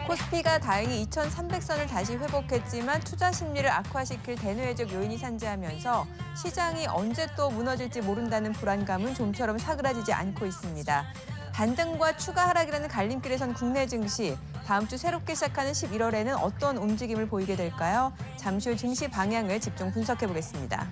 코스피가 다행히 2,300선을 다시 회복했지만 투자 심리를 악화시킬 대내외적 요인이 산재하면서 시장이 언제 또 무너질지 모른다는 불안감은 좀처럼 사그라지지 않고 있습니다. 반등과 추가 하락이라는 갈림길에 선 국내 증시, 다음 주 새롭게 시작하는 11월에는 어떤 움직임을 보이게 될까요? 잠시 후 증시 방향을 집중 분석해 보겠습니다.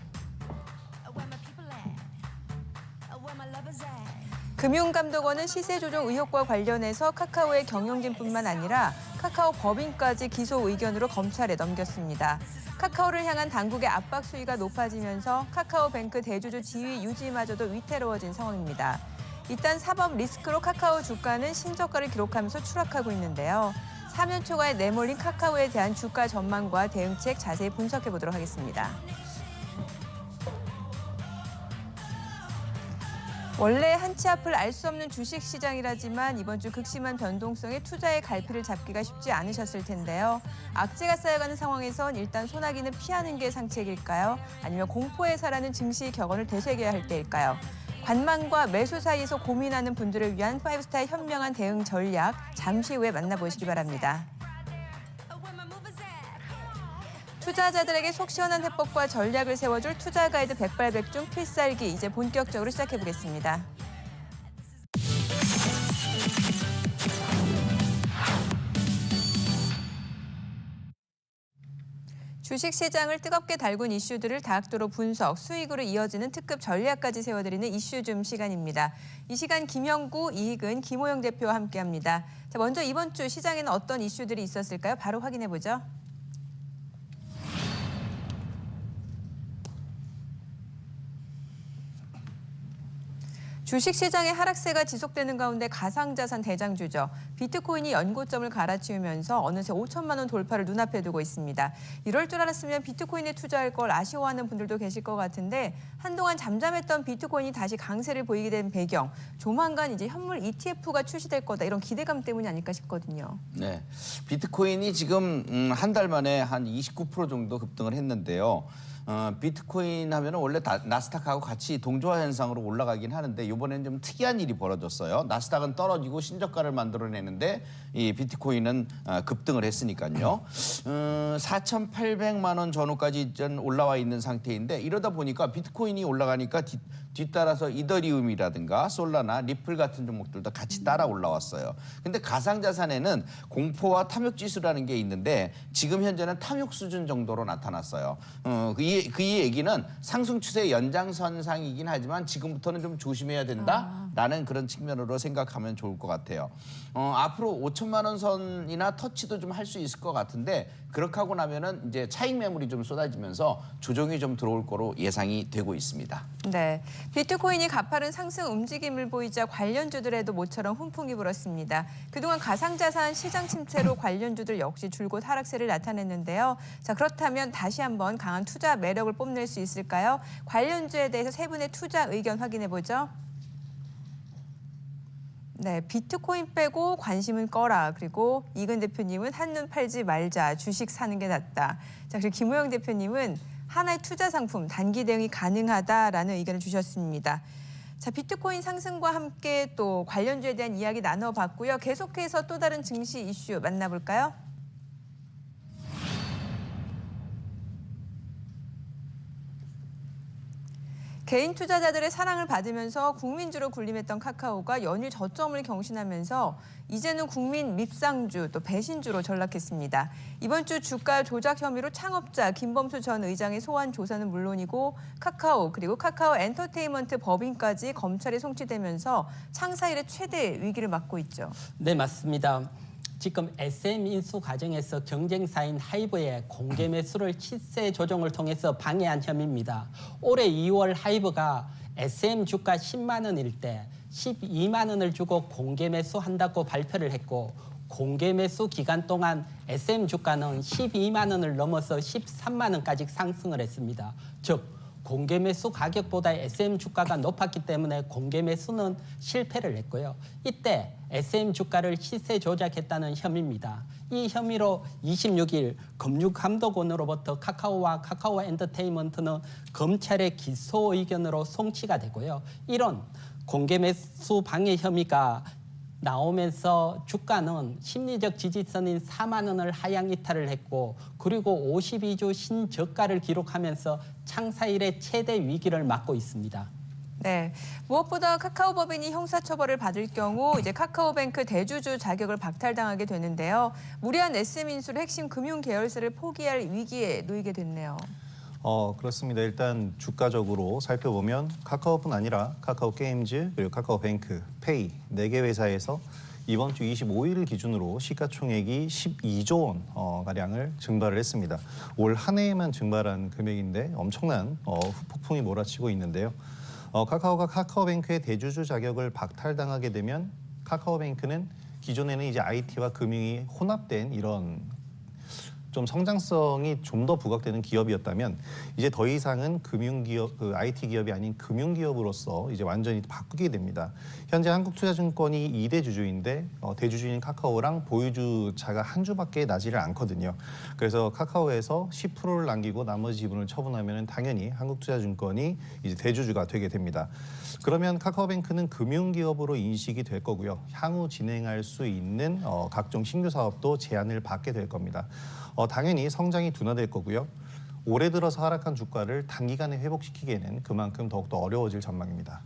금융감독원은 시세 조정 의혹과 관련해서 카카오의 경영진뿐만 아니라 카카오 법인까지 기소 의견으로 검찰에 넘겼습니다. 카카오를 향한 당국의 압박 수위가 높아지면서 카카오뱅크 대주주 지위 유지마저도 위태로워진 상황입니다. 일단 사법 리스크로 카카오 주가는 신저가를 기록하면서 추락하고 있는데요. 3연 초과에 내몰린 카카오에 대한 주가 전망과 대응책 자세히 분석해 보도록 하겠습니다. 원래 한치 앞을 알 수 없는 주식시장이라지만 이번 주 극심한 변동성에 투자의 갈피를 잡기가 쉽지 않으셨을 텐데요. 악재가 쌓여가는 상황에선 일단 소나기는 피하는 게 상책일까요? 아니면 공포에 살아는 증시 격언을 되새겨야 할 때일까요? 관망과 매수 사이에서 고민하는 분들을 위한 5스타의 현명한 대응 전략 잠시 후에 만나보시기 바랍니다. 투자자들에게 속 시원한 해법과 전략을 세워줄 투자 가이드 백발백중 필살기 이제 본격적으로 시작해 보겠습니다. 주식시장을 뜨겁게 달군 이슈들을 다각도로 분석, 수익으로 이어지는 특급 전략까지 세워드리는 이슈줌 시간입니다. 이 시간 김영구, 이익은, 김호영 대표와 함께합니다. 자, 먼저 이번 주 시장에는 어떤 이슈들이 있었을까요? 바로 확인해 보죠. 주식시장의 하락세가 지속되는 가운데 가상자산 대장주죠. 비트코인이 연고점을 갈아치우면서 어느새 5천만 원 돌파를 눈앞에 두고 있습니다. 이럴 줄 알았으면 비트코인에 투자할 걸 아쉬워하는 분들도 계실 것 같은데 한동안 잠잠했던 비트코인이 다시 강세를 보이게 된 배경, 조만간 이제 현물 ETF가 출시될 거다 이런 기대감 때문이 아닐까 싶거든요. 네, 비트코인이 지금 한 달 만에 한 29% 정도 급등을 했는데요. 비트코인 하면 원래 나스닥하고 같이 동조화 현상으로 올라가긴 하는데 이번에는 좀 특이한 일이 벌어졌어요. 나스닥은 떨어지고 신저가를 만들어내는데 이 비트코인은 급등을 했으니까요. 4,800만 원 전후까지 올라와 있는 상태인데 이러다 보니까 비트코인이 올라가니까 뒤따라서 이더리움이라든가 솔라나 리플 같은 종목들도 같이 따라 올라왔어요. 근데 가상자산에는 공포와 탐욕 지수라는 게 있는데 지금 현재는 탐욕 수준 정도로 나타났어요. 그 얘기는 상승 추세 연장선상이긴 하지만 지금부터는 좀 조심해야 된다라는 그런 측면으로 생각하면 좋을 것 같아요. 앞으로 5천만 원 선이나 터치도 좀 할 수 있을 것 같은데 그렇게 하고 나면은 이제 차익 매물이 좀 쏟아지면서 조정이 좀 들어올 거로 예상이 되고 있습니다. 네, 비트코인이 가파른 상승 움직임을 보이자 관련주들에도 모처럼 훈풍이 불었습니다. 그동안 가상자산 시장 침체로 관련주들 역시 줄곧 하락세를 나타냈는데요. 자, 그렇다면 다시 한번 강한 투자 매력을 뽐낼 수 있을까요? 관련주에 대해서 세 분의 투자 의견 확인해 보죠. 네, 비트코인 빼고 관심은 꺼라. 그리고 이근 대표님은 한눈 팔지 말자. 주식 사는 게 낫다. 자, 그리고 김호영 대표님은 하나의 투자 상품 단기 대응이 가능하다라는 의견을 주셨습니다. 자, 비트코인 상승과 함께 또 관련주에 대한 이야기 나눠봤고요. 계속해서 또 다른 증시 이슈 만나볼까요? 개인 투자자들의 사랑을 받으면서 국민주로 군림했던 카카오가 연일 저점을 경신하면서 이제는 국민 밉상주 또 배신주로 전락했습니다. 이번 주 주가 조작 혐의로 창업자 김범수 전 의장의 소환 조사는 물론이고 카카오 그리고 카카오 엔터테인먼트 법인까지 검찰에 송치되면서 창사 이래 최대 위기를 맞고 있죠. 네, 맞습니다. 지금 SM 인수 과정에서 경쟁사인 하이브의 공개 매수를 시세 조정을 통해서 방해한 혐의입니다. 올해 2월 하이브가 SM 주가 10만 원일 때 12만 원을 주고 공개 매수한다고 발표를 했고 공개 매수 기간 동안 SM 주가는 12만 원을 넘어서 13만 원까지 상승을 했습니다. 즉 공개 매수 가격보다 SM 주가가 높았기 때문에 공개 매수는 실패를 했고요. 이때 SM 주가를 시세 조작했다는 혐의입니다. 이 혐의로 26일 금융감독원으로부터 카카오와 카카오 엔터테인먼트는 검찰의 기소 의견으로 송치가 되고요. 이런 공개 매수 방해 혐의가 나오면서 주가는 심리적 지지선인 4만 원을 하향 이탈을 했고 그리고 52주 신저가를 기록하면서 창사 이래 최대 위기를 맞고 있습니다. 네, 무엇보다 카카오법인이 형사처벌을 받을 경우 이제 카카오뱅크 대주주 자격을 박탈당하게 되는데요. 무리한 SM인수로 핵심 금융 계열사를 포기할 위기에 놓이게 됐네요. 그렇습니다. 일단 주가적으로 살펴보면 카카오뿐 아니라 카카오게임즈 그리고 카카오뱅크, 페이 4개 회사에서 이번 주 25일을 기준으로 시가총액이 12조 원 가량을 증발을 했습니다. 올 한 해에만 증발한 금액인데 엄청난 후폭풍이 몰아치고 있는데요. 카카오가 카카오뱅크의 대주주 자격을 박탈당하게 되면 카카오뱅크는 기존에는 이제 IT와 금융이 혼합된 이런 좀 성장성이 좀 더 부각되는 기업이었다면 이제 더 이상은 금융기업, IT 기업이 아닌 금융기업으로서 이제 완전히 바꾸게 됩니다. 현재 한국투자증권이 2대 주주인데 대주주인 카카오랑 보유주차가 한 주밖에 나지를 않거든요. 그래서 카카오에서 10%를 남기고 나머지 지분을 처분하면 당연히 한국투자증권이 이제 대주주가 되게 됩니다. 그러면 카카오뱅크는 금융기업으로 인식이 될 거고요. 향후 진행할 수 있는 각종 신규 사업도 제한을 받게 될 겁니다. 당연히 성장이 둔화될 거고요. 올해 들어서 하락한 주가를 단기간에 회복시키기에는 그만큼 더욱더 어려워질 전망입니다.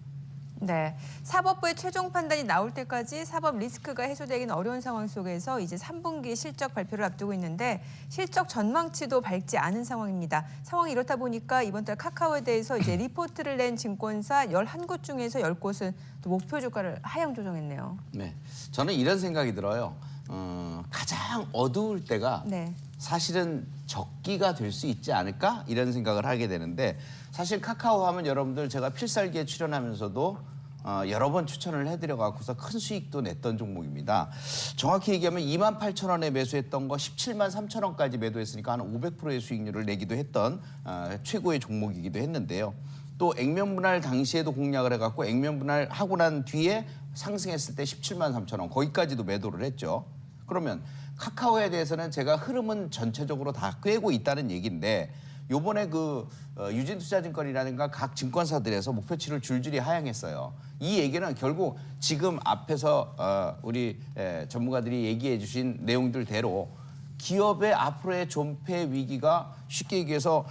네, 사법부의 최종 판단이 나올 때까지 사법 리스크가 해소되기는 어려운 상황 속에서 이제 3분기 실적 발표를 앞두고 있는데 실적 전망치도 밝지 않은 상황입니다. 상황이 이렇다 보니까 이번 달 카카오에 대해서 이제 리포트를 낸 증권사 11곳 중에서 10곳은 또 목표 주가를 하향 조정했네요. 네, 저는 이런 생각이 들어요. 가장 어두울 때가 네. 사실은 적기가 될 수 있지 않을까 이런 생각을 하게 되는데 사실 카카오 하면 여러분들 제가 필살기에 출연하면서도 여러 번 추천을 해드려 갖고서 큰 수익도 냈던 종목입니다. 정확히 얘기하면 28,000원에 매수했던 거 17만 3천원까지 매도했으니까 한 500%의 수익률을 내기도 했던 최고의 종목이기도 했는데요. 또 액면분할 당시에도 공략을 해갖고 액면분할 하고 난 뒤에 상승했을 때 17만 3천원 거기까지도 매도를 했죠. 그러면 카카오에 대해서는 제가 흐름은 전체적으로 다 꿰고 있다는 얘기인데 요번에 유진투자증권이라든가 각 증권사들에서 목표치를 줄줄이 하향했어요. 이 얘기는 결국 지금 앞에서 우리 전문가들이 얘기해 주신 내용들대로 기업의 앞으로의 존폐 위기가 쉽게 얘기해서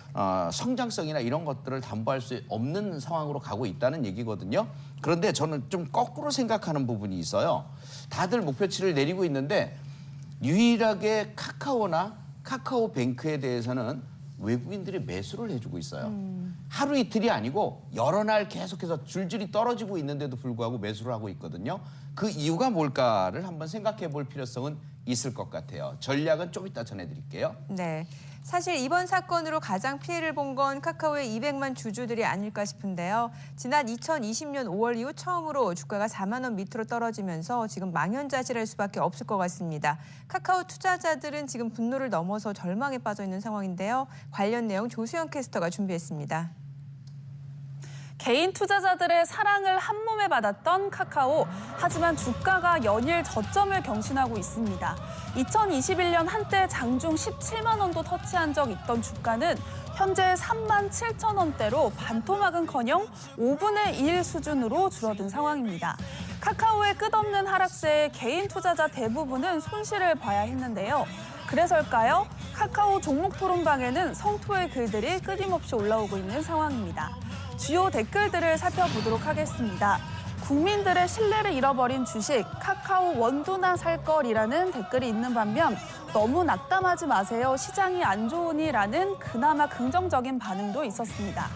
성장성이나 이런 것들을 담보할 수 없는 상황으로 가고 있다는 얘기거든요. 그런데 저는 좀 거꾸로 생각하는 부분이 있어요. 다들 목표치를 내리고 있는데 유일하게 카카오나 카카오뱅크에 대해서는 외국인들이 매수를 해주고 있어요. 하루 이틀이 아니고 여러 날 계속해서 줄줄이 떨어지고 있는데도 불구하고 매수를 하고 있거든요. 그 이유가 뭘까를 한번 생각해 볼 필요성은 있을 것 같아요. 전략은 좀 이따 전해드릴게요. 네. 사실 이번 사건으로 가장 피해를 본 건 카카오의 200만 주주들이 아닐까 싶은데요. 지난 2020년 5월 이후 처음으로 주가가 4만 원 밑으로 떨어지면서 지금 망연자실할 수밖에 없을 것 같습니다. 카카오 투자자들은 지금 분노를 넘어서 절망에 빠져 있는 상황인데요. 관련 내용 조수영 캐스터가 준비했습니다. 개인 투자자들의 사랑을 한 몸에 받았던 카카오. 하지만 주가가 연일 저점을 경신하고 있습니다. 2021년 한때 장중 17만 원도 터치한 적 있던 주가는 현재 3만 7천 원대로 반토막은커녕 5분의 1 수준으로 줄어든 상황입니다. 카카오의 끝없는 하락세에 개인 투자자 대부분은 손실을 봐야 했는데요. 그래서일까요? 카카오 종목 토론방에는 성토의 글들이 끊임없이 올라오고 있는 상황입니다. 주요 댓글들을 살펴보도록 하겠습니다. 국민들의 신뢰를 잃어버린 주식, 카카오 원두나 살 걸이라는 댓글이 있는 반면 너무 낙담하지 마세요, 시장이 안 좋으니라는 그나마 긍정적인 반응도 있었습니다.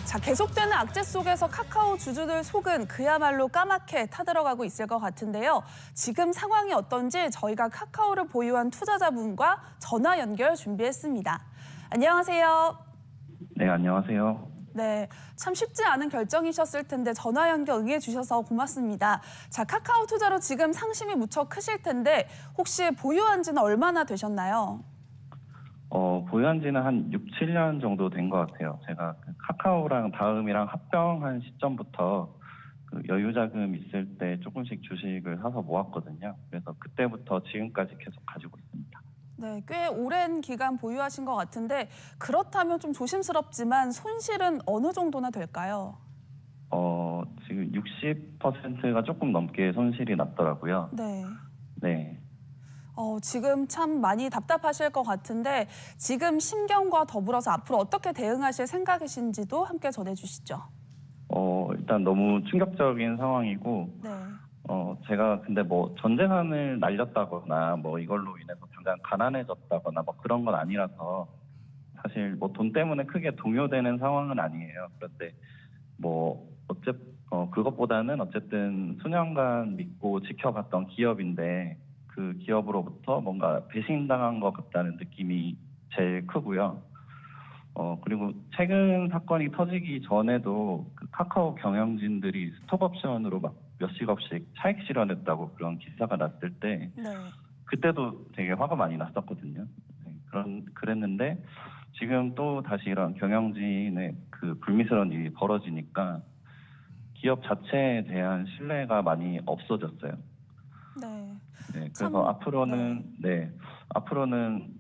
자, 계속되는 악재 속에서 카카오 주주들 속은 그야말로 까맣게 타들어가고 있을 것 같은데요. 지금 상황이 어떤지 저희가 카카오를 보유한 투자자분과 전화 연결 준비했습니다. 안녕하세요. 네, 안녕하세요. 네, 참 쉽지 않은 결정이셨을 텐데 전화 연결 응해 주셔서 고맙습니다. 자, 카카오 투자로 지금 상심이 무척 크실 텐데 혹시 보유한 지는 얼마나 되셨나요? 보유한 지는 한 6, 7년 정도 된 것 같아요. 제가 카카오랑 다음이랑 합병한 시점부터 여유 자금 있을 때 조금씩 주식을 사서 모았거든요. 그래서 그때부터 지금까지 계속 가지고 있습니다. 네, 꽤 오랜 기간 보유하신 것 같은데 그렇다면 좀 조심스럽지만 손실은 어느 정도나 될까요? 지금 60%가 조금 넘게 손실이 났더라고요. 네. 네. 지금 참 많이 답답하실 것 같은데 지금 심경과 더불어서 앞으로 어떻게 대응하실 생각이신지도 함께 전해주시죠. 일단 너무 충격적인 상황이고, 네. 제가 근데 뭐 전 재산을 날렸다거나 뭐 이걸로 인해서 당장 가난해졌다거나 뭐 그런 건 아니라서 사실 뭐 돈 때문에 크게 동요되는 상황은 아니에요. 그런데 뭐 그것보다는 어쨌든 수년간 믿고 지켜봤던 기업인데 그 기업으로부터 뭔가 배신당한 것 같다는 느낌이 제일 크고요. 그리고 최근 사건이 터지기 전에도 그 카카오 경영진들이 스톡옵션으로 막 몇십억씩 차익 실현했다고 그런 기사가 났을 때 네. 그때도 되게 화가 많이 났었거든요. 네, 그랬는데 지금 또 다시 이런 경영진의 그 불미스러운 일이 벌어지니까 기업 자체에 대한 신뢰가 많이 없어졌어요. 네. 네, 참, 그래서 앞으로는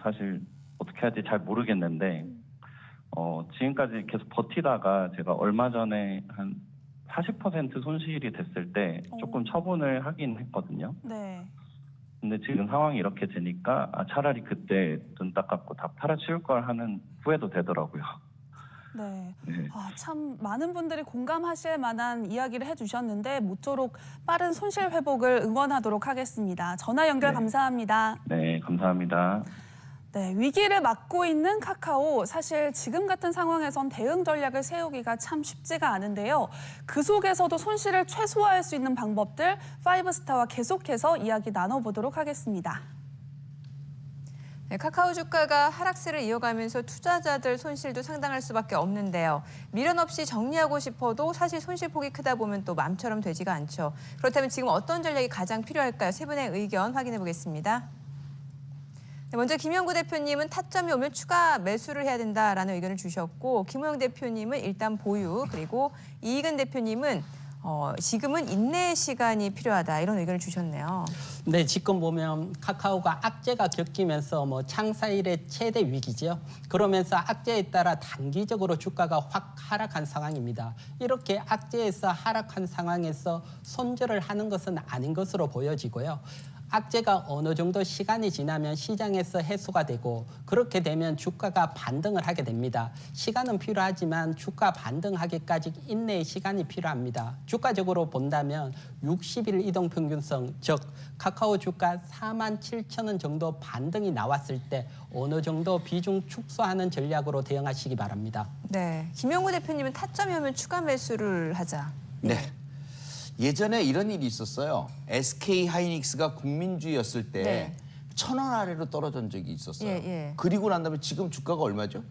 사실 어떻게 할지 잘 모르겠는데 지금까지 계속 버티다가 제가 얼마 전에 한 40% 손실이 됐을 때 조금 처분을 하긴 했거든요. 네. 근데 지금 상황이 이렇게 되니까 차라리 그때 눈 딱 감고 다 팔아치울 걸 하는 후회도 되더라고요. 네. 네. 참 많은 분들이 공감하실 만한 이야기를 해주셨는데 모쪼록 빠른 손실 회복을 응원하도록 하겠습니다. 전화 연결 네. 감사합니다. 네, 감사합니다. 네, 위기를 맞고 있는 카카오. 사실 지금 같은 상황에선 대응 전략을 세우기가 참 쉽지가 않은데요. 그 속에서도 손실을 최소화할 수 있는 방법들 파이브스타와 계속해서 이야기 나눠보도록 하겠습니다. 네, 카카오 주가가 하락세를 이어가면서 투자자들 손실도 상당할 수밖에 없는데요. 미련 없이 정리하고 싶어도 사실 손실폭이 크다 보면 또 마음처럼 되지가 않죠. 그렇다면 지금 어떤 전략이 가장 필요할까요? 세 분의 의견 확인해 보겠습니다. 네, 먼저 김영구 대표님은 타점이 오면 추가 매수를 해야 된다라는 의견을 주셨고, 김우영 대표님은 일단 보유, 그리고 이익은 대표님은 지금은 인내의 시간이 필요하다 이런 의견을 주셨네요. 네, 지금 보면 카카오가 악재가 겹치면서 창사 이래 최대 위기죠. 그러면서 악재에 따라 단기적으로 주가가 확 하락한 상황입니다. 이렇게 악재에서 하락한 상황에서 손절을 하는 것은 아닌 것으로 보여지고요. 악재가 어느 정도 시간이 지나면 시장에서 해소가 되고 그렇게 되면 주가가 반등을 하게 됩니다. 시간은 필요하지만 주가 반등하기까지 인내의 시간이 필요합니다. 주가적으로 본다면 60일 이동평균선, 즉 카카오 주가 47,000원 정도 반등이 나왔을 때 어느 정도 비중 축소하는 전략으로 대응하시기 바랍니다. 네, 김영구 대표님은 타점이 오면 추가 매수를 하자. 네. 예전에 이런 일이 있었어요. SK 하이닉스가 국민주였을 때 네. 1,000원 아래로 떨어진 적이 있었어요. 예. 그리고 난 다음에 지금 주가가 얼마죠?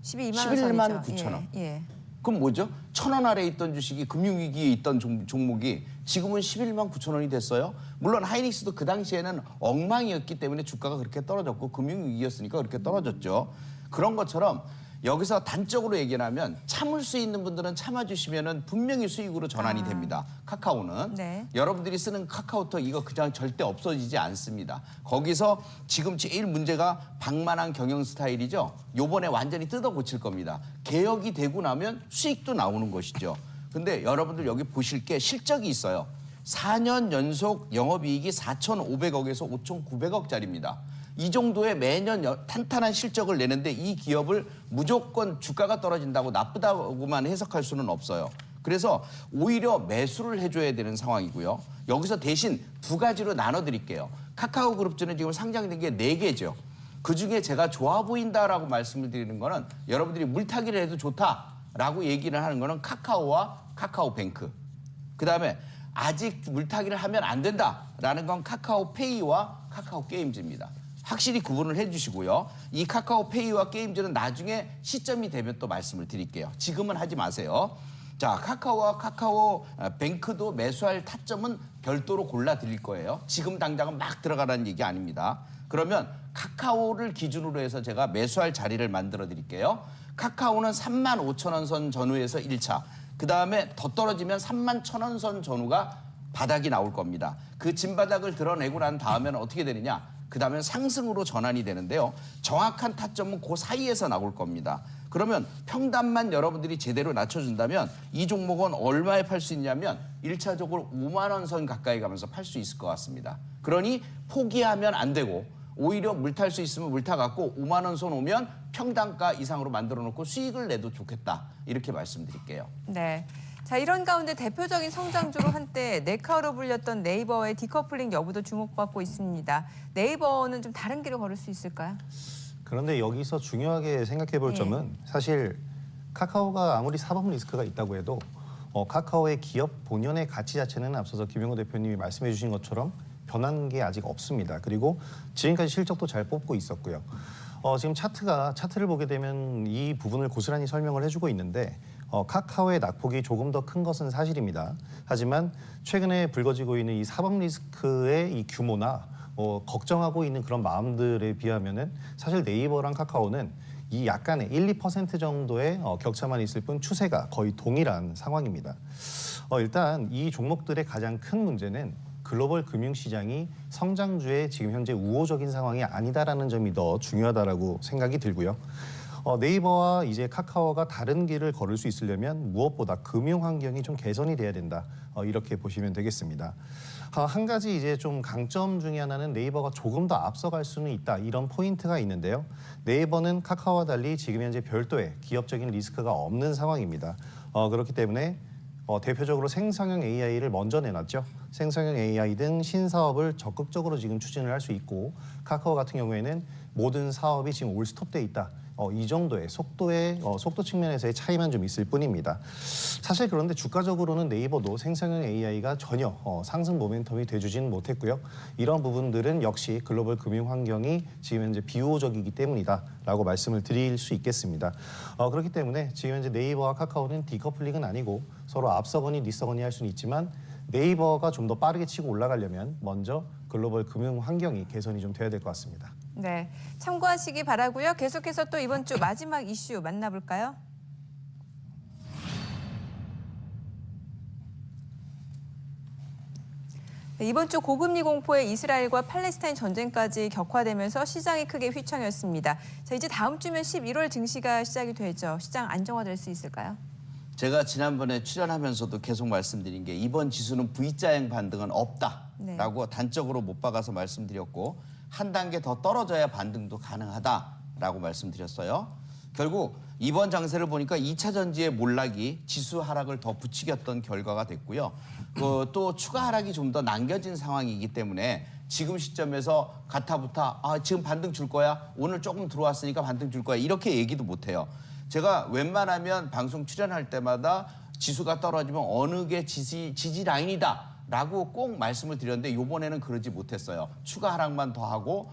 12만 원 11만 선이죠. 9천 원. 예. 그럼 뭐죠? 1,000원 아래에 있던 주식이 금융위기에 있던 종목이 지금은 11만 9천 원이 됐어요. 물론 하이닉스도 그 당시에는 엉망이었기 때문에 주가가 그렇게 떨어졌고 금융위기였으니까 그렇게 떨어졌죠. 그런 것처럼 여기서 단적으로 얘기하면 참을 수 있는 분들은 참아주시면 분명히 수익으로 전환이 됩니다. 카카오는. 네. 여러분들이 쓰는 카카오톡 이거 그냥 절대 없어지지 않습니다. 거기서 지금 제일 문제가 방만한 경영 스타일이죠. 요번에 완전히 뜯어 고칠 겁니다. 개혁이 되고 나면 수익도 나오는 것이죠. 근데 여러분들 여기 보실 게 실적이 있어요. 4년 연속 영업이익이 4,500억에서 5,900억짜리입니다. 이 정도의 매년 탄탄한 실적을 내는데 이 기업을 무조건 주가가 떨어진다고 나쁘다고만 해석할 수는 없어요. 그래서 오히려 매수를 해줘야 되는 상황이고요. 여기서 대신 두 가지로 나눠드릴게요. 카카오그룹주는 지금 상장된 게 4개죠. 그중에 제가 좋아 보인다라고 말씀을 드리는 거는 여러분들이 물타기를 해도 좋다라고 얘기를 하는 거는 카카오와 카카오뱅크. 그다음에 아직 물타기를 하면 안 된다라는 건 카카오페이와 카카오게임즈입니다. 확실히 구분을 해주시고요. 이 카카오페이와 게임즈는 나중에 시점이 되면 또 말씀을 드릴게요. 지금은 하지 마세요. 자, 카카오와 카카오뱅크도 매수할 타점은 별도로 골라 드릴 거예요. 지금 당장은 막 들어가라는 얘기 아닙니다. 그러면 카카오를 기준으로 해서 제가 매수할 자리를 만들어 드릴게요. 카카오는 35,000원 선 전후에서 1차. 그다음에 더 떨어지면 31,000원 선 전후가 바닥이 나올 겁니다. 그 진바닥을 드러내고 난 다음에는 어떻게 되느냐? 그 다음에 상승으로 전환이 되는데요. 정확한 타점은 그 사이에서 나올 겁니다. 그러면 평단만 여러분들이 제대로 낮춰준다면 이 종목은 얼마에 팔 수 있냐면 1차적으로 5만 원 선 가까이 가면서 팔 수 있을 것 같습니다. 그러니 포기하면 안 되고 오히려 물 탈 수 있으면 물 타갖고 5만 원 선 오면 평단가 이상으로 만들어 놓고 수익을 내도 좋겠다. 이렇게 말씀드릴게요. 네. 자, 이런 가운데 대표적인 성장주로 한때 네카로 불렸던 네이버의 디커플링 여부도 주목받고 있습니다. 네이버는 좀 다른 길을 걸을 수 있을까요? 그런데 여기서 중요하게 생각해 볼 네. 점은 사실 카카오가 아무리 사법 리스크가 있다고 해도 카카오의 기업 본연의 가치 자체는 앞서서 김영호 대표님이 말씀해 주신 것처럼 변한 게 아직 없습니다. 그리고 지금까지 실적도 잘 뽑고 있었고요. 지금 차트를 보게 되면 이 부분을 고스란히 설명을 해주고 있는데 카카오의 낙폭이 조금 더 큰 것은 사실입니다. 하지만 최근에 불거지고 있는 이 사법 리스크의 이 규모나 걱정하고 있는 그런 마음들에 비하면은 사실 네이버랑 카카오는 이 약간의 1~2% 정도의 격차만 있을 뿐 추세가 거의 동일한 상황입니다. 일단 이 종목들의 가장 큰 문제는 글로벌 금융시장이 성장주의 지금 현재 우호적인 상황이 아니다라는 점이 더 중요하다라고 생각이 들고요. 네이버와 이제 카카오가 다른 길을 걸을 수 있으려면 무엇보다 금융 환경이 좀 개선이 돼야 된다. 이렇게 보시면 되겠습니다. 한 가지 이제 좀 강점 중에 하나는 네이버가 조금 더 앞서갈 수는 있다. 이런 포인트가 있는데요. 네이버는 카카오와 달리 지금 현재 별도의 기업적인 리스크가 없는 상황입니다. 그렇기 때문에 대표적으로 생성형 AI를 먼저 내놨죠. 생성형 AI 등 신사업을 적극적으로 지금 추진을 할 수 있고 카카오 같은 경우에는 모든 사업이 지금 올 스톱돼 있다. 이 정도의 속도 측면에서의 차이만 좀 있을 뿐입니다. 사실 그런데 주가적으로는 네이버도 생성형 AI가 전혀 상승 모멘텀이 돼주지는 못했고요. 이런 부분들은 역시 글로벌 금융 환경이 지금 현재 비우호적이기 때문이다라고 말씀을 드릴 수 있겠습니다. 그렇기 때문에 지금 현재 네이버와 카카오는 디커플링은 아니고 서로 앞서거니 뒤서거니 할 수는 있지만 네이버가 좀 더 빠르게 치고 올라가려면 먼저 글로벌 금융 환경이 개선이 좀 돼야 될 것 같습니다. 네, 참고하시기 바라고요. 계속해서 또 이번 주 마지막 이슈 만나볼까요? 네, 이번 주 고금리 공포에 이스라엘과 팔레스타인 전쟁까지 격화되면서 시장이 크게 휘청였습니다. 자, 이제 다음 주면 11월 증시가 시작이 되죠. 시장 안정화될 수 있을까요? 제가 지난번에 출연하면서도 계속 말씀드린 게 이번 지수는 V자형 반등은 없다라고 단적으로 못 박아서 말씀드렸고 한 단계 더 떨어져야 반등도 가능하다라고 말씀드렸어요. 결국 이번 장세를 보니까 2차 전지의 몰락이 지수 하락을 더 부추겼던 결과가 됐고요. 또 추가 하락이 좀 더 남겨진 상황이기 때문에 지금 시점에서 가타부타 지금 반등 줄 거야. 오늘 조금 들어왔으니까 반등 줄 거야. 이렇게 얘기도 못해요. 제가 웬만하면 방송 출연할 때마다 지수가 떨어지면 어느 게 지지 라인이다. 라고 꼭 말씀을 드렸는데 이번에는 그러지 못했어요. 추가 하락만 더 하고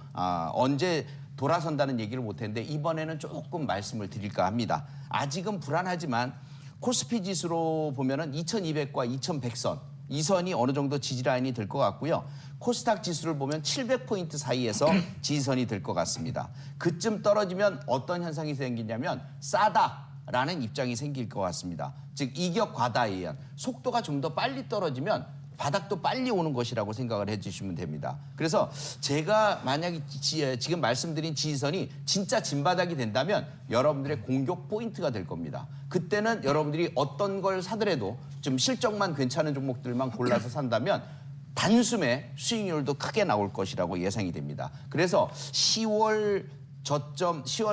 언제 돌아선다는 얘기를 못했는데 이번에는 조금 말씀을 드릴까 합니다. 아직은 불안하지만 코스피 지수로 보면은 2200과 2100선 이 선이 어느 정도 지지라인이 될 것 같고요. 코스닥 지수를 보면 700포인트 사이에서 지지선이 될 것 같습니다. 그쯤 떨어지면 어떤 현상이 생기냐면 싸다라는 입장이 생길 것 같습니다. 즉 이격 과다에 의한 속도가 좀 더 빨리 떨어지면 바닥도 빨리 오는 것이라고 생각을 해주시면 됩니다. 그래서 제가 만약에 지금 말씀드린 지지선이 진짜 진바닥이 된다면 여러분들의 공격 포인트가 될 겁니다. 그때는 여러분들이 어떤 걸 사더라도 좀 실적만 괜찮은 종목들만 골라서 산다면 단숨에 수익률도 크게 나올 것이라고 예상이 됩니다. 그래서 10월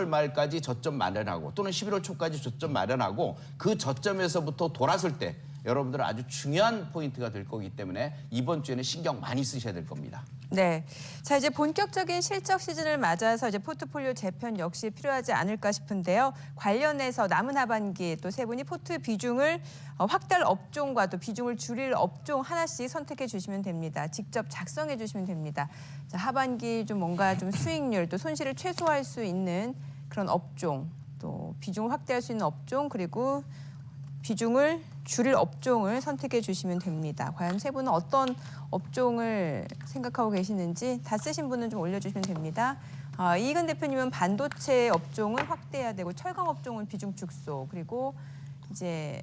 말까지 저점 마련하고 또는 11월 초까지 저점 마련하고 그 저점에서부터 돌았을 때 여러분들은 아주 중요한 포인트가 될 거기 때문에 이번 주에는 신경 많이 쓰셔야 될 겁니다. 네. 자, 이제 본격적인 실적 시즌을 맞아서 이제 포트폴리오 재편 역시 필요하지 않을까 싶은데요. 관련해서 남은 하반기 또 세 분이 포트 비중을 확대할 업종과 또 비중을 줄일 업종 하나씩 선택해 주시면 됩니다. 직접 작성해 주시면 됩니다. 자, 하반기 좀 뭔가 좀 수익률 또 손실을 최소화할 수 있는 그런 업종, 또 비중을 확대할 수 있는 업종 그리고 비중을 줄일 업종을 선택해 주시면 됩니다. 과연 세 분은 어떤 업종을 생각하고 계시는지 다 쓰신 분은 좀 올려주시면 됩니다. 이익은 대표님은 반도체 업종을 확대해야 되고 철강 업종은 비중 축소 그리고 이제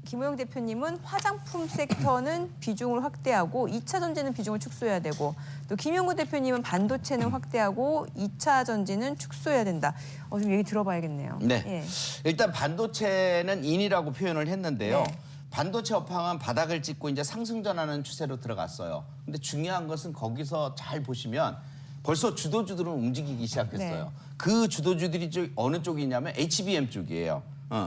김호영 대표님은 화장품 섹터는 비중을 확대하고 2차 전지는 비중을 축소해야 되고 또 김용구 대표님은 반도체는 확대하고 2차 전지는 축소해야 된다. 좀 얘기 들어봐야겠네요. 네. 예. 일단 반도체는 인이라고 표현을 했는데요. 네. 반도체 업황은 바닥을 찍고 이제 상승 전하는 추세로 들어갔어요. 근데 중요한 것은 거기서 잘 보시면 벌써 주도주들은 움직이기 시작했어요. 네. 그 주도주들이 어느 쪽이냐면 HBM 쪽이에요.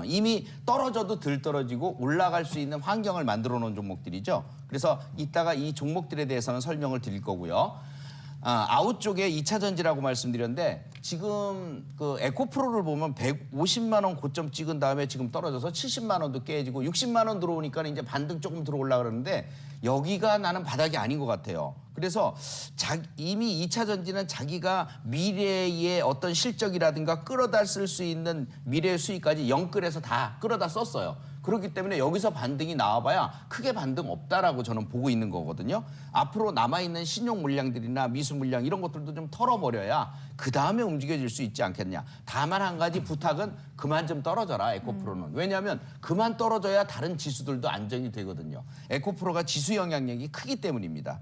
이미 떨어져도 덜 떨어지고 올라갈 수 있는 환경을 만들어 놓은 종목들이죠. 그래서 이따가 이 종목들에 대해서는 설명을 드릴 거고요. 아웃 쪽에 2차 전지라고 말씀드렸는데 지금 그 에코프로를 보면 150만 원 고점 찍은 다음에 지금 떨어져서 70만 원도 깨지고 60만 원 들어오니까 이제 반등 조금 들어올라 그러는데 여기가 나는 바닥이 아닌 것 같아요. 그래서 이미 2차 전지는 자기가 미래의 어떤 실적이라든가 끌어다 쓸 수 있는 미래의 수익까지 영끌해서 다 끌어다 썼어요. 그렇기 때문에 여기서 반등이 나와봐야 크게 반등 없다라고 저는 보고 있는 거거든요. 앞으로 남아있는 신용 물량들이나 미수 물량 이런 것들도 좀 털어버려야 그 다음에 움직여질 수 있지 않겠냐. 다만 한 가지 부탁은 그만 좀 떨어져라 에코프로는. 왜냐하면 그만 떨어져야 다른 지수들도 안정이 되거든요. 에코프로가 지수 영향력이 크기 때문입니다.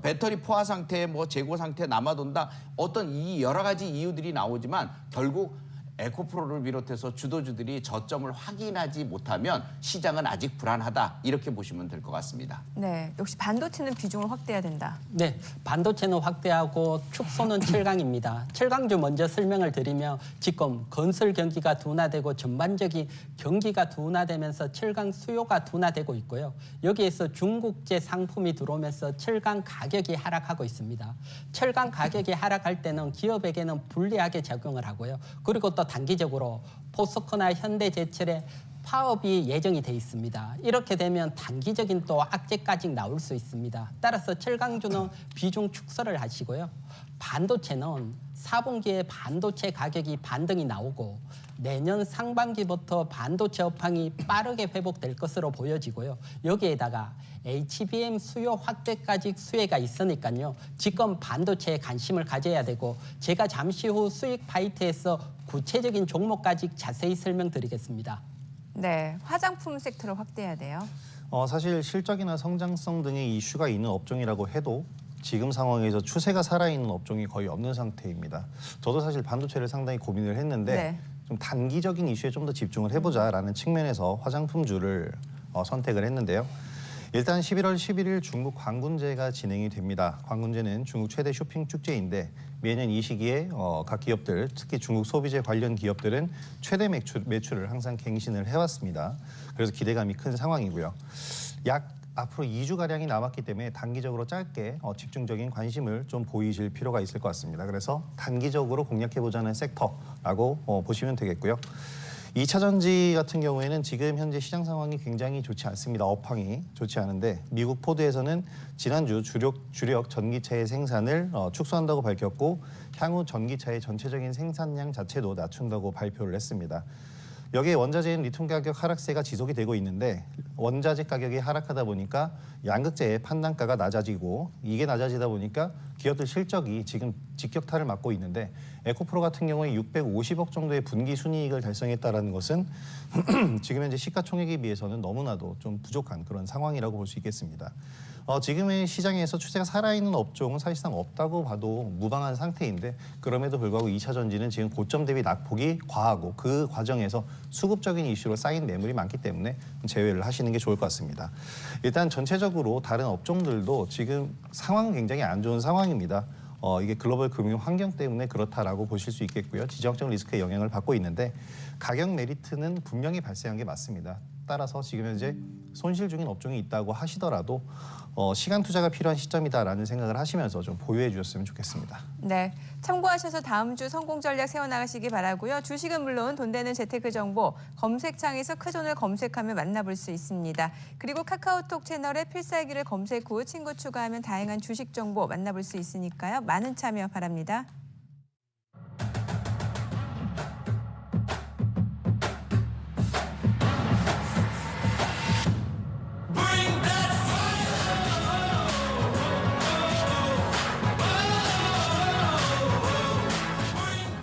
배터리 포화 상태, 뭐 재고 상태 남아돈다. 어떤 이 여러 가지 이유들이 나오지만 결국 에코프로를 비롯해서 주도주들이 저점을 확인하지 못하면 시장은 아직 불안하다 이렇게 보시면 될 것 같습니다. 네, 역시 반도체는 비중을 확대해야 된다. 네, 반도체는 확대하고 축소는 7강입니다. 7강주 먼저 설명을 드리면 지금 건설 경기가 둔화되고 전반적인 경기가 둔화되면서 7강 수요가 둔화되고 있고요. 여기에서 중국제 상품이 들어오면서 7강 가격이 하락하고 있습니다. 7강 가격이 하락할 때는 기업에게는 불리하게 작용을 하고요. 그리고 또 단기적으로 포스코나 현대제철의 파업이 예정이 돼 있습니다. 이렇게 되면 단기적인 또 악재까지 나올 수 있습니다. 따라서 7강주는 비중 축소를 하시고요. 반도체는 4분기에 반도체 가격이 반등이 나오고 내년 상반기부터 반도체 업황이 빠르게 회복될 것으로 보여지고요. 여기에다가 HBM 수요 확대까지 수혜가 있으니까요. 지금 반도체에 관심을 가져야 되고 제가 잠시 후 수익 파이트에서 구체적인 종목까지 자세히 설명드리겠습니다. 네, 화장품 섹터를 확대해야 돼요. 사실 실적이나 성장성 등의 이슈가 있는 업종이라고 해도 지금 상황에서 추세가 살아있는 업종이 거의 없는 상태입니다. 저도 사실 반도체를 상당히 고민을 했는데 네. 좀 단기적인 이슈에 좀 더 집중을 해보자라는 측면에서 화장품주를 선택을 했는데요. 일단 11월 11일 중국 광군제가 진행이 됩니다. 광군제는 중국 최대 쇼핑 축제인데 매년 이 시기에 각 기업들, 특히 중국 소비재 관련 기업들은 최대 매출을 항상 갱신을 해왔습니다. 그래서 기대감이 큰 상황이고요. 약 앞으로 2주가량이 남았기 때문에 단기적으로 짧게 집중적인 관심을 좀 보이실 필요가 있을 것 같습니다. 그래서 단기적으로 공략해보자는 섹터라고 보시면 되겠고요. 2차 전지 같은 경우에는 지금 현재 시장 상황이 굉장히 좋지 않습니다. 업황이 좋지 않은데 미국 포드에서는 지난주 주력 전기차의 생산을 축소한다고 밝혔고 향후 전기차의 전체적인 생산량 자체도 낮춘다고 발표를 했습니다. 여기에 원자재인 리튬 가격 하락세가 지속이 되고 있는데 원자재 가격이 하락하다 보니까 양극재의 판단가가 낮아지고 이게 낮아지다 보니까 기업들 실적이 지금 직격탄을 맞고 있는데 에코프로 같은 경우에 650억 정도의 분기 순이익을 달성했다는 것은 지금 현재 시가총액에 비해서는 너무나도 좀 부족한 그런 상황이라고 볼 수 있겠습니다. 지금의 시장에서 추세가 살아있는 업종은 사실상 없다고 봐도 무방한 상태인데 그럼에도 불구하고 2차 전지는 지금 고점 대비 낙폭이 과하고 그 과정에서 수급적인 이슈로 쌓인 매물이 많기 때문에 제외를 하시는 게 좋을 것 같습니다. 일단 전체적으로 다른 업종들도 지금 상황은 굉장히 안 좋은 상황입니다. 이게 글로벌 금융 환경 때문에 그렇다라고 보실 수 있겠고요. 지정적 리스크의 영향을 받고 있는데 가격 메리트는 분명히 발생한 게 맞습니다. 따라서 지금 현재 손실 중인 업종이 있다고 하시더라도 시간 투자가 필요한 시점이다라는 생각을 하시면서 좀 보유해 주셨으면 좋겠습니다. 네, 참고하셔서 다음 주 성공 전략 세워나가시기 바라고요. 주식은 물론 돈 되는 재테크 정보 검색창에서 크존을 검색하면 만나볼 수 있습니다. 그리고 카카오톡 채널에 필살기를 검색 후 친구 추가하면 다양한 주식 정보 만나볼 수 있으니까요. 많은 참여 바랍니다.